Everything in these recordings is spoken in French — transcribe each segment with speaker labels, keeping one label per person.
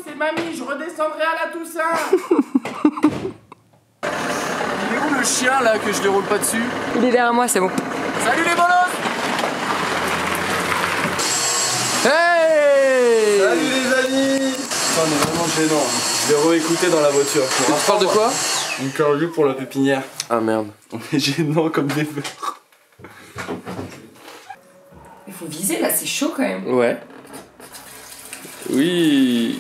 Speaker 1: c'est mamie, je redescendrai à la Toussaint.
Speaker 2: Il est où le chien là que je déroule pas dessus?
Speaker 3: Il est derrière moi, c'est bon.
Speaker 2: Salut les bolos! Hey!
Speaker 4: Salut les amis! Ça on est vraiment gênant. Je vais réécouter dans la voiture.
Speaker 2: Tu parles de quoi?
Speaker 4: Une interview pour la pépinière.
Speaker 2: Ah merde.
Speaker 4: On est gênant comme des feux.
Speaker 3: Il faut viser là, c'est chaud quand même.
Speaker 2: Ouais. Oui.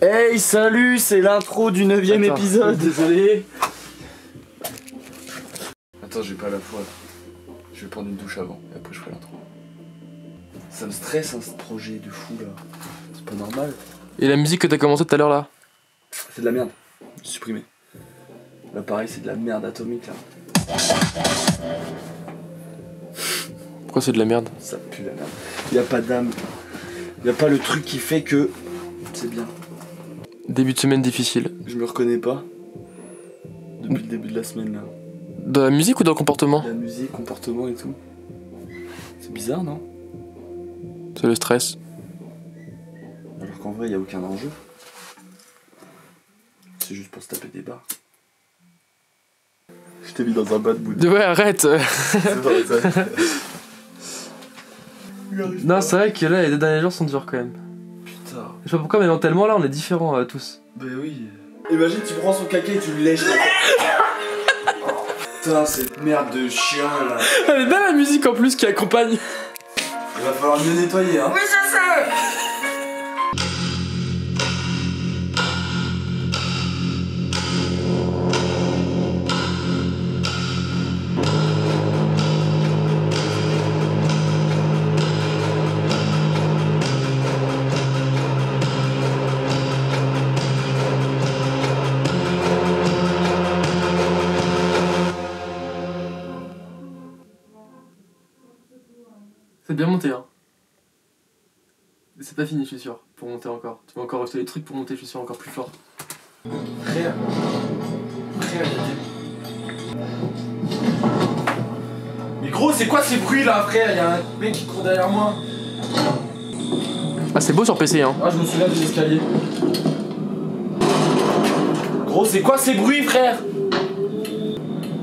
Speaker 4: Hey salut, c'est l'intro du 9ème épisode. Désolé. Attends, j'ai pas la foi. Je vais prendre une douche avant et après je ferai l'intro. Ça me stresse ce projet de fou là. C'est pas normal.
Speaker 2: Et la musique que t'as commencé tout à l'heure là?
Speaker 4: C'est de la merde. Supprimé. Là pareil, c'est de la merde atomique là.
Speaker 2: Pourquoi c'est de la merde?
Speaker 4: Ça pue la merde. Y'a pas d'âme. Y'a pas le truc qui fait que c'est bien.
Speaker 2: Début de semaine difficile.
Speaker 4: Je me reconnais pas. Depuis le début de la semaine là.
Speaker 2: Dans la musique ou dans le comportement?
Speaker 4: La musique, comportement et tout. C'est bizarre non?
Speaker 2: C'est le stress.
Speaker 4: Alors qu'en vrai, y a aucun enjeu. C'est juste pour se taper des barres. Je t'ai mis dans un bad mood.
Speaker 2: Ouais, arrête.
Speaker 4: C'est vrai, ça.
Speaker 2: Non, c'est vrai que là, les deux derniers jours sont durs quand même.
Speaker 4: Putain.
Speaker 2: Je sais pas pourquoi, mais mentalement là, on est différents tous.
Speaker 4: Bah oui. Imagine, tu prends son caca et tu le lèches. Putain, cette merde de chien là.
Speaker 2: Elle est belle la musique en plus qui accompagne.
Speaker 4: Il va falloir mieux nettoyer hein.
Speaker 3: Oui, je sais.
Speaker 2: C'est bien monté hein. C'est pas fini je suis sûr, pour monter encore. Tu vas encore rajouter des trucs pour monter, je suis sûr, encore plus fort.
Speaker 4: Frère. Mais gros, c'est quoi ces bruits là, frère? Y'a un mec qui court derrière moi.
Speaker 2: Ah c'est beau sur PC hein.
Speaker 4: Ah, je me souviens des escaliers. Gros, c'est quoi ces bruits, frère?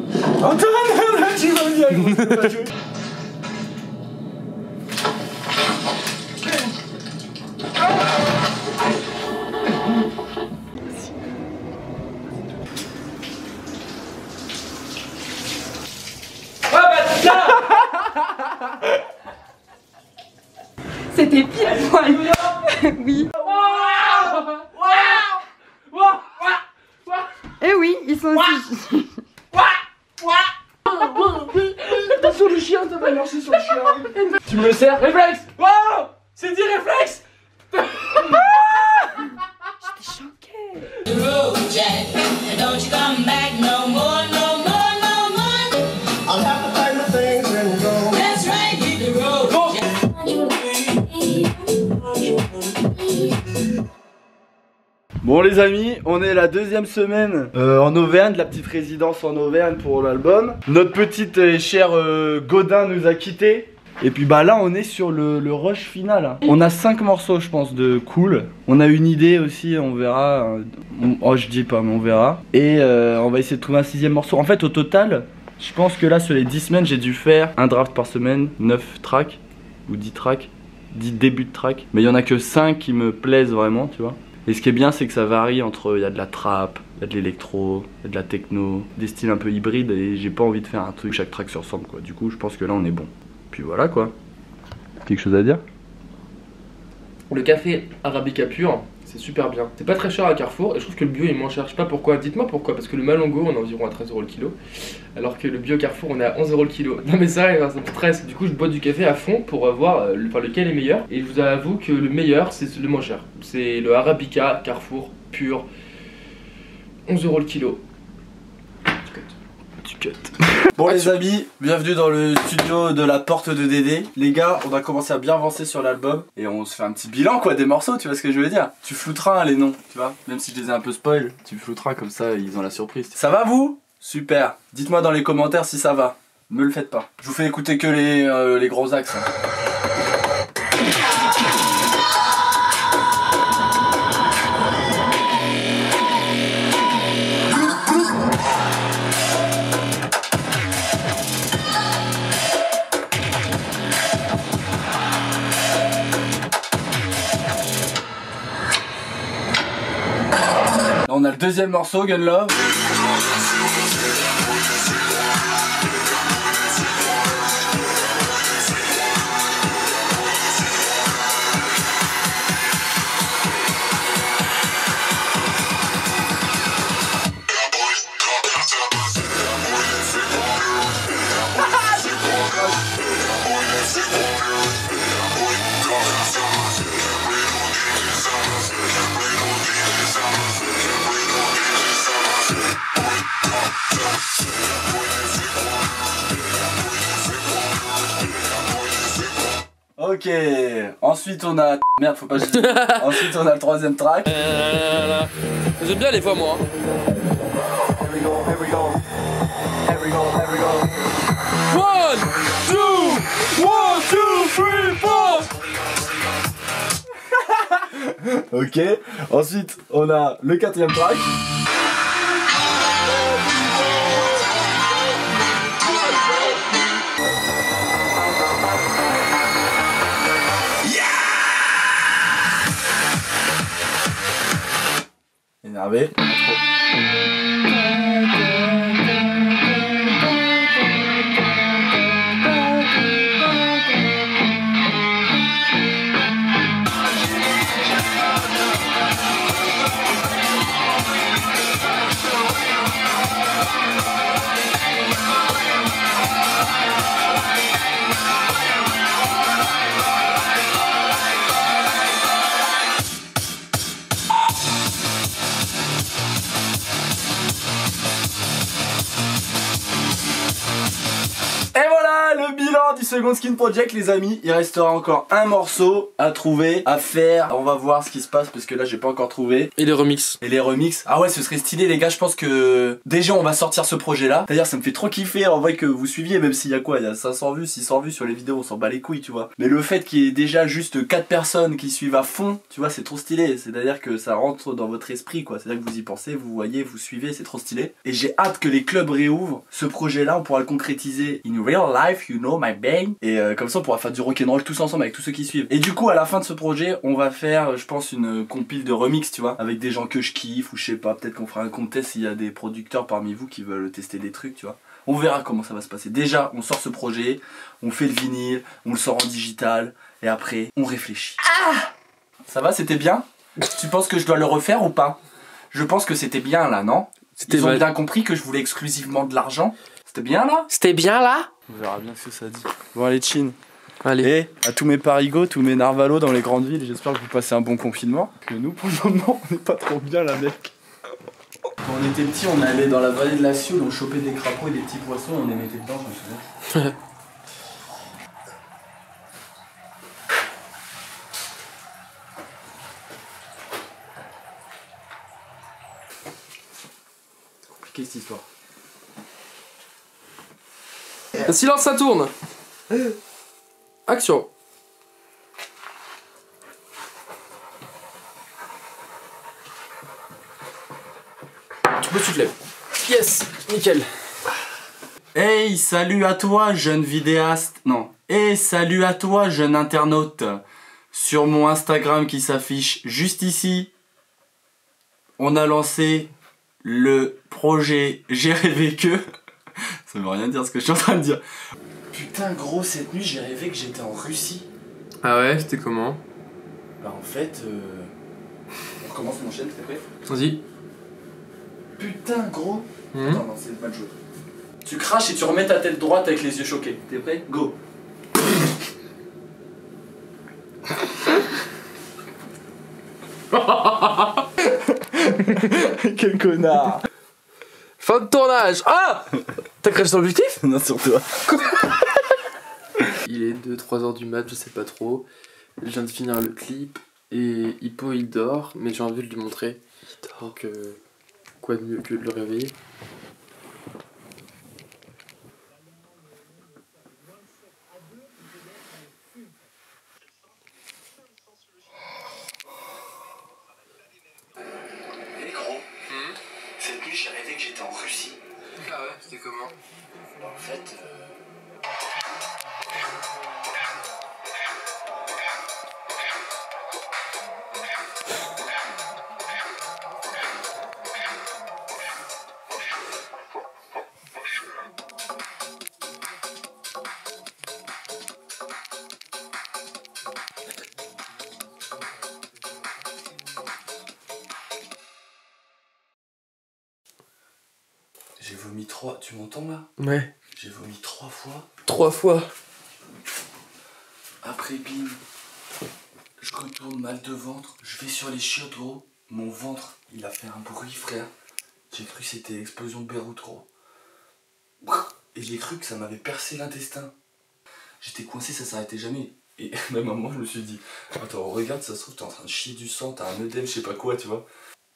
Speaker 4: Oh, tu vas bien.
Speaker 3: C'était pile poil. Oui. Eh oui, ils sont aussi.
Speaker 2: Attention le chien, ça va marcher sur le chien. Tu me le sers? Réflexe. Wow. C'est dit réflexe.
Speaker 3: J'étais choquée.
Speaker 4: Bon les amis, on est la deuxième semaine en Auvergne, la petite résidence en Auvergne pour l'album. Notre petite et chère Godin nous a quittés. Et puis bah là on est sur le rush final. On a 5 morceaux je pense de cool. On a une idée aussi, on verra. Oh je dis pas mais on verra. Et on va essayer de trouver un 6ème morceau. En fait au total, je pense que là sur les 10 semaines j'ai dû faire un draft par semaine, 9 tracks ou 10 tracks, 10 débuts de tracks. Mais il y en a que 5 qui me plaisent vraiment tu vois. Et ce qui est bien c'est que ça varie entre, il y a de la trap, il y a de l'électro, il y a de la techno, des styles un peu hybrides et j'ai pas envie de faire un truc chaque track se ressemble quoi. Du coup je pense que là on est bon. Puis voilà quoi. Quelque chose à dire?
Speaker 2: Le café Arabica pur, c'est super bien. C'est pas très cher à Carrefour et je trouve que le bio est moins cher. Je sais pas pourquoi, dites-moi pourquoi. Parce que le Malongo on est environ à 13 € le kilo. Alors que le bio Carrefour on est à 11 € le kilo. Non mais ça me stresse. Du coup je bois du café à fond pour voir lequel est meilleur. Et je vous avoue que le meilleur c'est le moins cher. C'est le Arabica Carrefour pur. 11 € le kilo. Tu cut.
Speaker 4: Bon les amis, bienvenue dans le studio de la porte de Dédé. Les gars, on a commencé à bien avancer sur l'album et on se fait un petit bilan quoi des morceaux, tu vois ce que je veux dire. Tu flouteras hein, les noms, tu vois. Même si je les ai un peu spoil, tu flouteras comme ça, ils ont la surprise. Ça va vous? Super. Dites-moi dans les commentaires si ça va. Me le faites pas. Je vous fais écouter que les gros axes. Hein. Là, on a le deuxième morceau, Gun Love. Ok, ensuite on a... Merde, faut pas que je dise. Ensuite on a le troisième track.
Speaker 2: J'aime bien les voix moi. One, two, three, four.
Speaker 4: Ok, ensuite on a le quatrième track. Énervé. Et voilà le bilan du second Skin Project les amis. Il restera encore un morceau à trouver, à faire. On va voir ce qui se passe parce que là j'ai pas encore trouvé.
Speaker 2: Et les remixes.
Speaker 4: Et les remixes. Ah ouais ce serait stylé les gars, je pense que déjà on va sortir ce projet là. D'ailleurs ça me fait trop kiffer en vrai que vous suiviez, même s'il y a quoi, il y a 500 vues, 600 vues sur les vidéos, on s'en bat les couilles tu vois. Mais le fait qu'il y ait déjà juste 4 personnes qui suivent à fond, tu vois c'est trop stylé. C'est-à-dire que ça rentre dans votre esprit quoi. C'est-à-dire que vous y pensez, vous voyez, vous suivez, c'est trop stylé. Et j'ai hâte que les clubs réouvrent. Ce projet là on pourra le concrétiser in real life, you know my bang. Et comme ça on pourra faire du rock'n'roll tous ensemble avec tous ceux qui suivent. Et du coup à la fin de ce projet on va faire je pense une compile de remix tu vois, avec des gens que je kiffe ou je sais pas, peut-être qu'on fera un contest s'il y a des producteurs parmi vous qui veulent tester des trucs tu vois. On verra comment ça va se passer. Déjà on sort ce projet, on fait le vinyle, on le sort en digital et après on réfléchit. Ah ça va, c'était bien? Tu penses que je dois le refaire ou pas? Je pense que c'était bien là, non? Ils ont bien compris que je voulais exclusivement de l'argent. C'était bien là?
Speaker 2: C'était bien là?
Speaker 4: On verra bien ce que ça dit. Bon allez Chin.
Speaker 2: Allez.
Speaker 4: Et à tous mes parigots, tous mes narvalos dans les grandes villes, j'espère que vous passez un bon confinement. Que nous pour le moment on n'est pas trop bien là mec. Quand on était petits on allait dans la vallée de la Sioule, on chopait des crapauds et des petits poissons, on les mettait dedans je me souviens. C'est compliqué cette histoire.
Speaker 2: Silence, ça tourne. Action. Tu peux souffler. Yes, nickel.
Speaker 4: Hey, salut à toi jeune vidéaste. Non. Hey, salut à toi jeune internaute. Sur mon Instagram qui s'affiche juste ici, on a lancé le projet J'ai rêvé que... Ça veut rien dire ce que je suis en train de dire. Putain gros, cette nuit j'ai rêvé que j'étais en Russie.
Speaker 2: Ah ouais, c'était comment?
Speaker 4: Bah en fait... On recommence mon chaîne, t'es prêt?
Speaker 2: Vas-y.
Speaker 4: Putain gros. Attends, non, c'est pas de jouer. Tu craches et tu remets ta tête droite avec les yeux choqués. T'es prêt? Go. Quel connard.
Speaker 2: Fin de tournage. Ah T'as craché sur l'objectif?
Speaker 4: Non, sur toi.
Speaker 2: Il est 2-3 heures du mat, je sais pas trop. Je viens de finir le clip et Hippo il dort, mais j'ai envie de lui montrer. Donc quoi de mieux que de le réveiller.
Speaker 5: Et gros, cette nuit j'ai rêvé que j'étais en Russie.
Speaker 2: Ah ouais, c'était comment?
Speaker 5: En fait, j'ai vomi 3. Tu m'entends là?
Speaker 2: Ouais.
Speaker 5: J'ai vomi 3 fois.
Speaker 2: 3 fois.
Speaker 5: Après, bim. Je retourne mal de ventre. Je vais sur les chiottes, gros. Mon ventre, il a fait un bruit, frère. J'ai cru que c'était l'explosion de Beyrouth, gros. Et j'ai cru que ça m'avait percé l'intestin. J'étais coincé, ça s'arrêtait jamais. Et même à un moment, je me suis dit, attends, regarde, ça se trouve, t'es en train de chier du sang, t'as un œdème, je sais pas quoi, tu vois.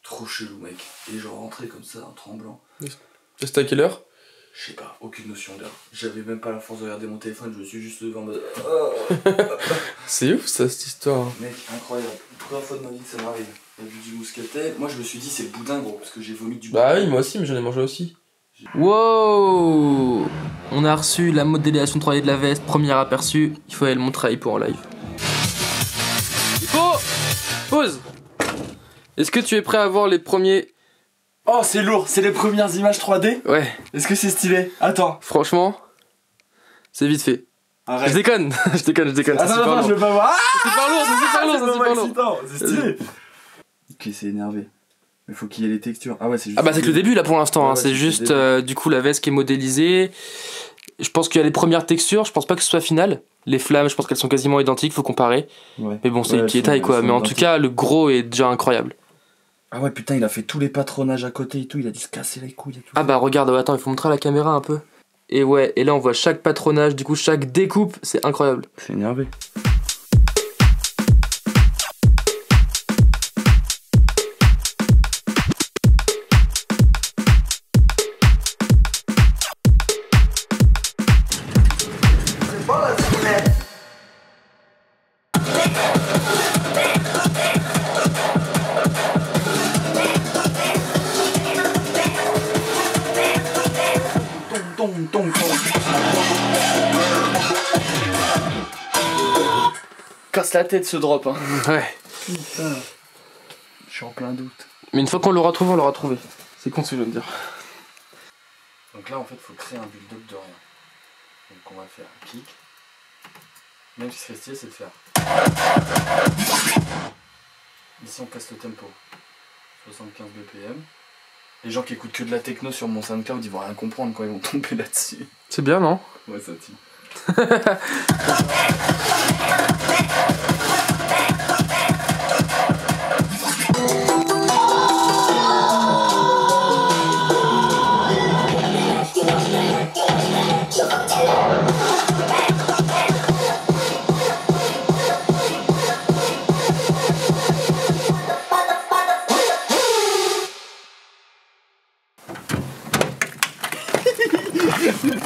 Speaker 5: Trop chelou, mec. Et je rentrais comme ça, en tremblant.
Speaker 2: C'était à quelle heure?
Speaker 5: Je sais pas, aucune notion d'heure. J'avais même pas la force de regarder mon téléphone, je me suis juste levé en mode.
Speaker 2: C'est ouf ça, cette histoire.
Speaker 5: Mec, incroyable. Première fois de ma vie que ça m'arrive. J'ai bu du mouscatel. Moi, je me suis dit, c'est le boudin, gros, parce que j'ai vomi du boudin.
Speaker 2: Bah oui, moi aussi, mais j'en ai mangé aussi. Wow! On a reçu la modélisation 3D de la veste, premier aperçu. Il faut aller le montrer à Hippo en live. Hippo! Pause! Est-ce que tu es prêt à voir les premiers...
Speaker 4: Oh, c'est lourd, c'est les premières images 3D.
Speaker 2: Ouais,
Speaker 4: Est-ce que c'est stylé? Attends,
Speaker 2: franchement, c'est vite fait.
Speaker 4: arrête.
Speaker 2: Je déconne, je déconne, c'est
Speaker 4: Attends,
Speaker 2: super
Speaker 4: attends,
Speaker 2: lourd.
Speaker 4: je veux pas voir. Ah,
Speaker 2: C'est super lourd, c'est super lourd, c'est super lourd.
Speaker 4: excitant, c'est stylé. Ok, c'est énervé. Mais faut qu'il y ait les textures. Ah ouais, c'est juste.
Speaker 2: Ah bah c'est que le début là pour l'instant,
Speaker 4: Ouais,
Speaker 2: hein.
Speaker 4: ouais,
Speaker 2: C'est
Speaker 4: c'est
Speaker 2: juste
Speaker 4: le
Speaker 2: du coup la veste qui est modélisée. Je pense qu'il y a les premières textures, je pense pas que ce soit final. Les flammes, je pense qu'elles sont quasiment identiques, faut comparer.
Speaker 4: Ouais.
Speaker 2: Mais bon, c'est
Speaker 4: Ouais,
Speaker 2: une
Speaker 4: elles
Speaker 2: petite
Speaker 4: sont-
Speaker 2: taille quoi.
Speaker 4: elles
Speaker 2: Mais
Speaker 4: sont
Speaker 2: en tout
Speaker 4: identiques.
Speaker 2: cas, le gros est déjà incroyable.
Speaker 4: Ah ouais, putain, il a fait tous les patronages à côté et tout. Il a dû se casser les couilles et tout.
Speaker 2: Ah bah regarde, ouais, attends, il faut montrer à la caméra un peu. Et ouais, et là on voit chaque patronage, du coup chaque découpe, c'est incroyable.
Speaker 4: C'est énervé. Casse la tête ce drop, hein.
Speaker 2: Ouais.
Speaker 4: Putain. Je suis en plein doute.
Speaker 2: Mais une fois qu'on l'aura trouvé, on l'aura trouvé. C'est con ce que je viens de dire.
Speaker 5: Donc là, en fait, faut créer un build-up de rien. Donc on va faire un kick. Même si ce serait stylé, c'est de faire. Ici, on casse le tempo. 75 BPM. Les gens qui écoutent que de la techno sur mon SoundCloud, ils vont rien comprendre quand ils vont tomber là-dessus.
Speaker 2: C'est bien, non?
Speaker 5: Ouais, ça tue.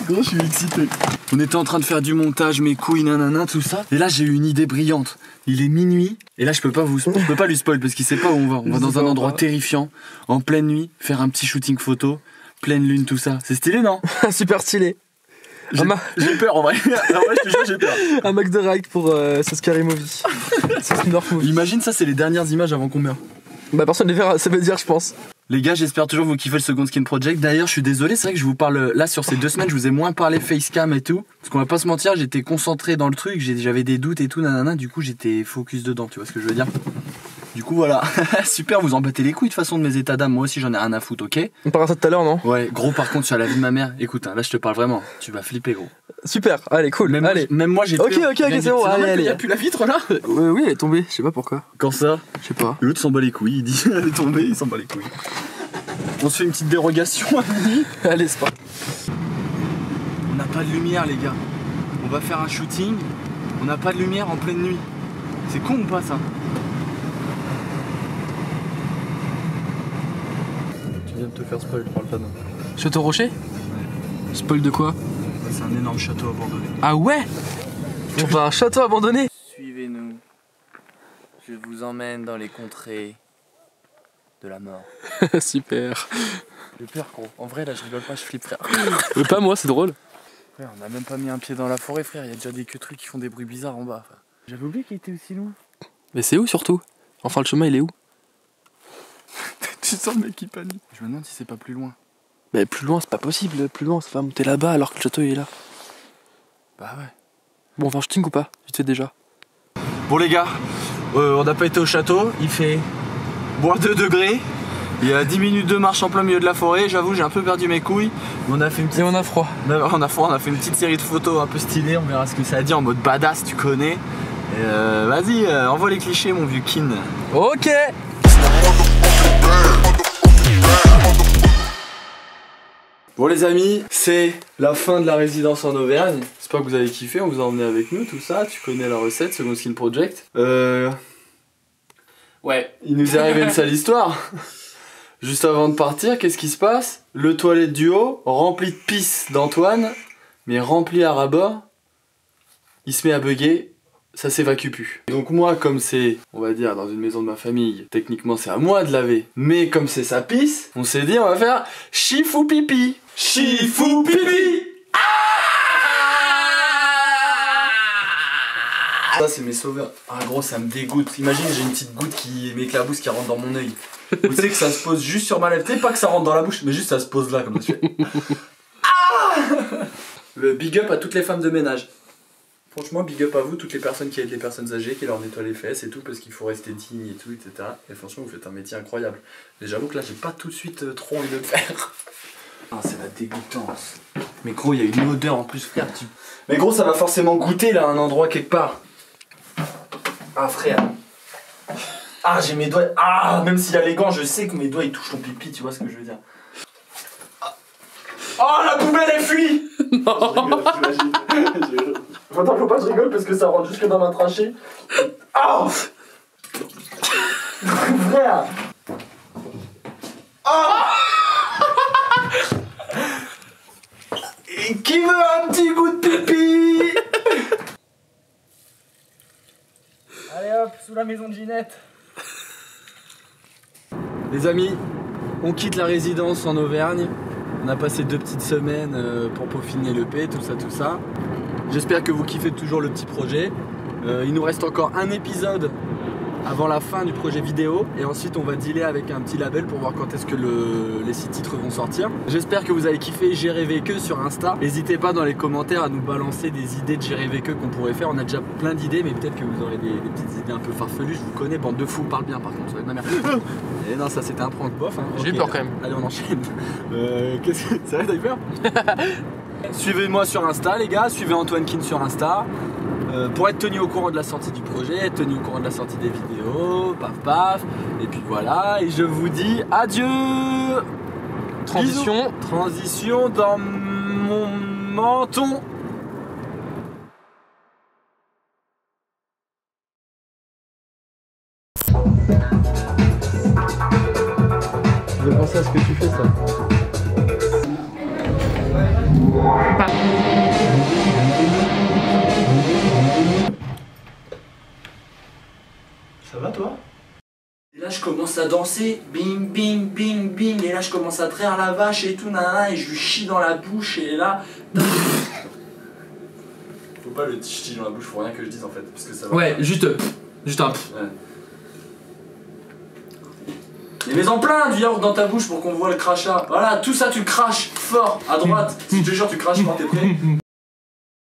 Speaker 5: Gros, je suis excité. On était en train de faire du montage, mes couilles, nanana, tout ça. Et là, j'ai eu une idée brillante. Il est minuit. Et là, je peux pas lui spoil parce qu'il sait pas où on va. On va dans un endroit terrifiant, en pleine nuit, faire un petit shooting photo, pleine lune, tout ça. C'est stylé, non?
Speaker 2: Super stylé.
Speaker 5: J'ai peur en vrai. En vrai, je te jure, j'ai peur.
Speaker 2: Un Mac de ride pour ce Scary Movie. C'est Smurf Movie.
Speaker 5: Imagine ça, c'est les dernières images avant qu'on meure.
Speaker 2: Bah personne ne les verra, ça veut dire je pense.
Speaker 5: Les gars, j'espère toujours vous kiffer le Second Skin Project. D'ailleurs, je suis désolé, c'est vrai que je vous parle là sur ces 2 semaines, je vous ai moins parlé facecam et tout. Parce qu'on va pas se mentir, j'étais concentré dans le truc, j'avais des doutes et tout, nanana, du coup j'étais focus dedans, tu vois ce que je veux dire? Du coup voilà, super, vous en battez les couilles de toute façon de mes états d'âme, moi aussi j'en ai rien à foutre, ok?
Speaker 2: On parlera de ça tout à l'heure, non?
Speaker 5: Ouais, gros par contre sur la vie de ma mère, écoute, hein, là je te parle vraiment, tu vas flipper gros.
Speaker 2: Super, allez, cool,
Speaker 5: Même
Speaker 2: allez.
Speaker 5: moi j'ai
Speaker 2: Ok, ok, c'est bon, allez, allez.
Speaker 5: Il y a plus la vitre là?
Speaker 2: Oui, elle est tombée, je sais pas pourquoi.
Speaker 5: Quand ça?
Speaker 2: Je sais pas.
Speaker 5: L'autre s'en bat les couilles, il dit elle est tombée, il s'en bat les couilles. On se fait une petite dérogation à minuit.
Speaker 2: Allez, c'est parti.
Speaker 4: pas de lumière, les gars. On va faire un shooting, on n'a pas de lumière en pleine nuit. C'est con ou pas ça? Tu viens de te faire spoil par le panneau.
Speaker 2: Château Rocher?
Speaker 4: Ouais.
Speaker 2: Spoil de quoi?
Speaker 4: C'est un énorme château abandonné.
Speaker 2: Ah ouais? On va à un château abandonné?
Speaker 5: Suivez-nous. Je vous emmène dans les contrées de la mort.
Speaker 2: Super.
Speaker 5: J'ai peur, gros. En vrai, là, je rigole pas, je flippe, frère.
Speaker 2: Mais pas moi, c'est drôle.
Speaker 5: Frère, on a même pas mis un pied dans la forêt, frère. Il y a déjà des queutrucs qui font des bruits bizarres en bas. J'avais oublié qu'il était aussi loin.
Speaker 2: Mais c'est où surtout? Enfin, le chemin il est où?
Speaker 5: Tu sens le mec qui panique. Je me demande si c'est pas plus loin.
Speaker 2: Mais plus loin, c'est pas possible. Plus loin, ça va monter là-bas alors que le château il est là.
Speaker 5: Bah ouais.
Speaker 2: Bon, on va en shooting ou pas? Tu sais déjà.
Speaker 4: Bon les gars, on n'a pas été au château, il fait moins 2 degrés. Il y a 10 minutes de marche en plein milieu de la forêt, j'avoue j'ai un peu perdu mes couilles. On a fait une petite...
Speaker 2: Et on a froid.
Speaker 4: On a fait une petite série de photos un peu stylées, on verra ce que ça a dit en mode badass, tu connais. Vas-y, envoie les clichés mon vieux kin.
Speaker 2: Ok.
Speaker 4: Bon les amis, c'est la fin de la résidence en Auvergne. J'espère que vous avez kiffé, on vous a emmené avec nous, tout ça. Tu connais la recette, Second Skin Project.
Speaker 5: Ouais.
Speaker 4: Il nous est arrivé une sale histoire. Juste avant de partir, qu'est-ce qui se passe? Le toilette du haut, rempli de pisse d'Antoine, mais rempli à ras-bord. Il se met à bugger, ça s'évacue plus. Donc moi, comme c'est, on va dire, dans une maison de ma famille, techniquement c'est à moi de laver. Mais comme c'est sa pisse, on s'est dit on va faire chifou pipi. Chifou pipi. Ça c'est mes sauveurs. Ah gros ça me dégoûte. Imagine j'ai une petite goutte qui m'éclabousse qui rentre dans mon œil. Vous savez que ça se pose juste sur ma lèvre. Tu sais pas que ça rentre dans la bouche mais juste ça se pose là comme ça. Le big up à toutes les femmes de ménage. Franchement big up à vous, toutes les personnes qui aident les personnes âgées, qui leur nettoient les fesses et tout parce qu'il faut rester digne et tout, etc. Et franchement vous faites un métier incroyable. Mais j'avoue que là j'ai pas tout de suite trop envie de le faire. Ah c'est la dégoûtance. Mais gros il y a une odeur en plus frère. Mais gros ça va forcément goûter là à un endroit quelque part. Ah frère. Ah j'ai mes doigts. Ah même s'il y a les gants je sais que mes doigts ils touchent ton pipi, tu vois ce que je veux dire. Oh la poubelle elle fuit. Non. Faut pas que je rigole parce que ça rentre jusque dans ma trachée. Oh frère. Oh. Et qui veut un petit goût de pipi?
Speaker 1: Allez hop, sous la maison de Ginette.
Speaker 4: Les amis, on quitte la résidence en Auvergne. On a passé 2 petites semaines pour peaufiner l'EP, tout ça. J'espère que vous kiffez toujours le petit projet. Il nous reste encore un épisode avant la fin du projet vidéo et ensuite on va dealer avec un petit label pour voir quand est-ce que les 6 titres vont sortir. J'espère que vous avez kiffé J'ai rêvé que sur Insta. N'hésitez pas dans les commentaires à nous balancer des idées de J'ai rêvé que qu'on pourrait faire. On a déjà plein d'idées mais peut-être que vous aurez des petites idées un peu farfelues. Je vous connais, bande de fous, parle bien par contre, ça va être ma mère. Et non ça c'était un prank bof hein.
Speaker 2: J'ai eu peur quand même.
Speaker 4: Allez on enchaîne. Qu'est-ce que... C'est vrai t'as eu peur? Suivez-moi sur Insta les gars, suivez Antoine Kin sur Insta. Pour être tenu au courant de la sortie du projet, être tenu au courant de la sortie des vidéos, paf, et puis voilà, et je vous dis adieu.
Speaker 2: Transition.
Speaker 4: Bisous. Transition dans mon menton. Je vais penser à ce que tu fais ça. Ça va toi? Et là je commence à danser, bing bing bing bing, et là je commence à traire la vache et tout, nanana, et je lui chie dans la bouche, et là... Faut pas le chie dans la bouche, faut rien que je dise en fait, parce que ça va...
Speaker 2: Ouais, juste un...
Speaker 4: Ouais. Et mets-en plein du yaourt dans ta bouche pour qu'on voit le crachat. Voilà, tout ça tu le craches fort, à droite. Si je te jure tu craches quand t'es prêt.